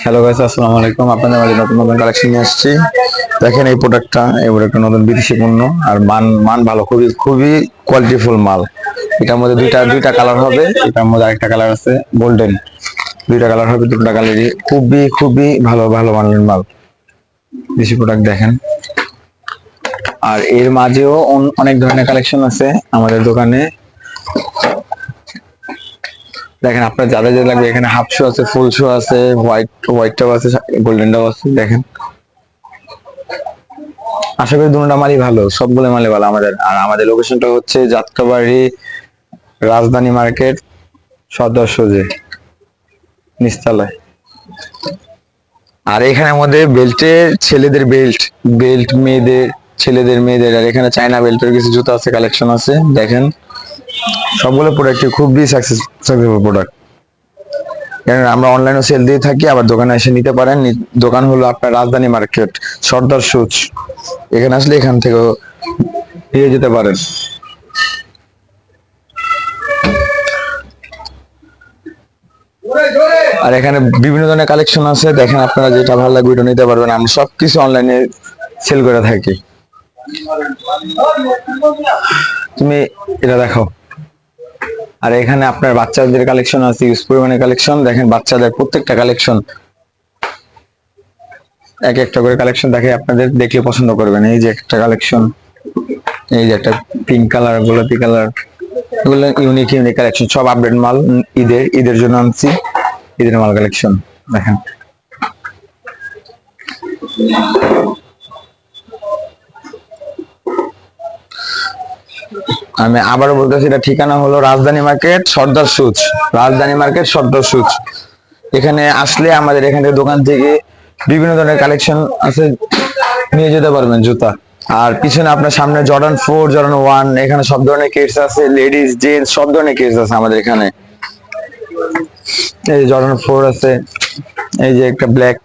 Hello guys, আসসালামু আলাইকুম। আপনাদের মাঝে নতুন নতুন কালেকশন নিয়ে আসছি। দেখেন এই প্রোডাক্টটা নতুন বিদেশি পণ্য। আর মান মান ভালো, খুবই খুবই কোয়ালিটিফুল মাল। এটার মধ্যে দুইটা দুইটা কালার হবে। এটার মধ্যে আরেকটা কালার আছে গোল্ডেন। দুইটা কালার হবে, দুটো কালারই খুবই খুবই ভালো ভালো মানের মাল। দেশি প্রোডাক্ট দেখেন। আর এর মাঝেও অনেক ধরনের কালেকশন আছে আমাদের দোকানে। দেখেন আপনার যাদের যা লাগবে, এখানে হাফ শু আছে, ফুল শু আছে, হোয়াইটটাও আছে, গোল্ডেনটাও আছে। দেখেন, আশা করি দুটোটা মালই ভালো, সবগুলো মালই ভালো আমাদের। আর আমাদের লোকেশনটা হচ্ছে যাত্রাবাড়ি রাজধানী মার্কেট, সদর সোজে নিচতলায়। আর এখানে মধ্যে বেল্টের ছেলেদের বেল্ট, বেল্ট মেয়েদের, ছেলেদের মেয়েদের। আর এখানে চায়না বেল্টের কিছু জুতা আছে, কালেকশন আছে। দেখেন, সবগুলো প্রোডাক্ট খুবই সাকসেসফুল প্রোডাক্ট। আমরা অনলাইনে সেল দিয়ে থাকি, আবার দোকানে এসে নিতে পারেন। দোকান হলো আপনার রাজধানী মার্কেট, সর্দার সুচ। এখানে আসলে এখান থেকেও নিয়ে যেতে পারেন। আর এখানে বিভিন্ন ধরনের কালেকশন আছে। দেখেন, আপনারা যেটা ভালো লাগবে ওটা নিতে পারবেন। আমরা সবকিছু অনলাইনে সেল করে থাকি। তুমি এটা দেখো। আর এখানে আপনার বাচ্চাদের কালেকশন আছে, ইউজ পরিমাণের কালেকশন। দেখেন, বাচ্চাদের প্রত্যেকটা কালেকশন এক একটা করে কালেকশন দেখে, আপনাদের দেখলে পছন্দ করবেন। এই যে একটা কালেকশন, এই যে একটা পিঙ্ক কালার, গোলাপি কালার, এগুলো ইউনিক ইউনিক কালেকশন, সব আপডেট মাল। ঈদের জন্য আনছি, ঈদের মাল কালেকশন। দেখেন, আমি আবারও বলতেছি, এটা ঠিকানা হলো রাজধানী মার্কেট, সর্দার সুচ। রাজধানী মার্কেট, সর্দার সুচ। এখানে আসলে আমাদের এখানে দোকান থেকে বিভিন্ন ধরনের কালেকশন আছে, নিয়ে যেতে পারবেন জুতা। আর পিছনে আপনার সামনে জর্ডান 4, জর্ডান 1, এখানে সব ধরনের কিডস আছে, লেডিস জেন্টস সব ধরনের কিডস আছে আমাদের এখানে। এই জর্ডান 4 আছে, এই যে একটা ব্ল্যাক,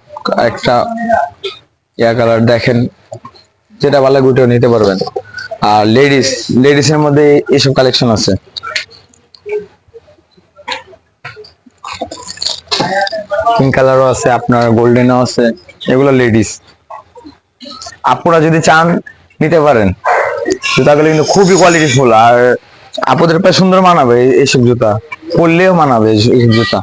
একটা কালার। দেখেন, যেটা ভালো লাগে ওটাও নিতে পারবেন। আর লেডিস এর মধ্যে এইসব কালেকশন আছে। পিঙ্ক কালারও আছে, আপনার গোল্ডেনও আছে, এগুলো লেডিস। আপুরা যদি চান নিতে পারেন। জুতাগুলো কিন্তু খুবই কোয়ালিটিফুল। আর আপুদের পায়ে সুন্দর মানাবে এইসব জুতা, পরলেও মানাবে এইসব জুতা।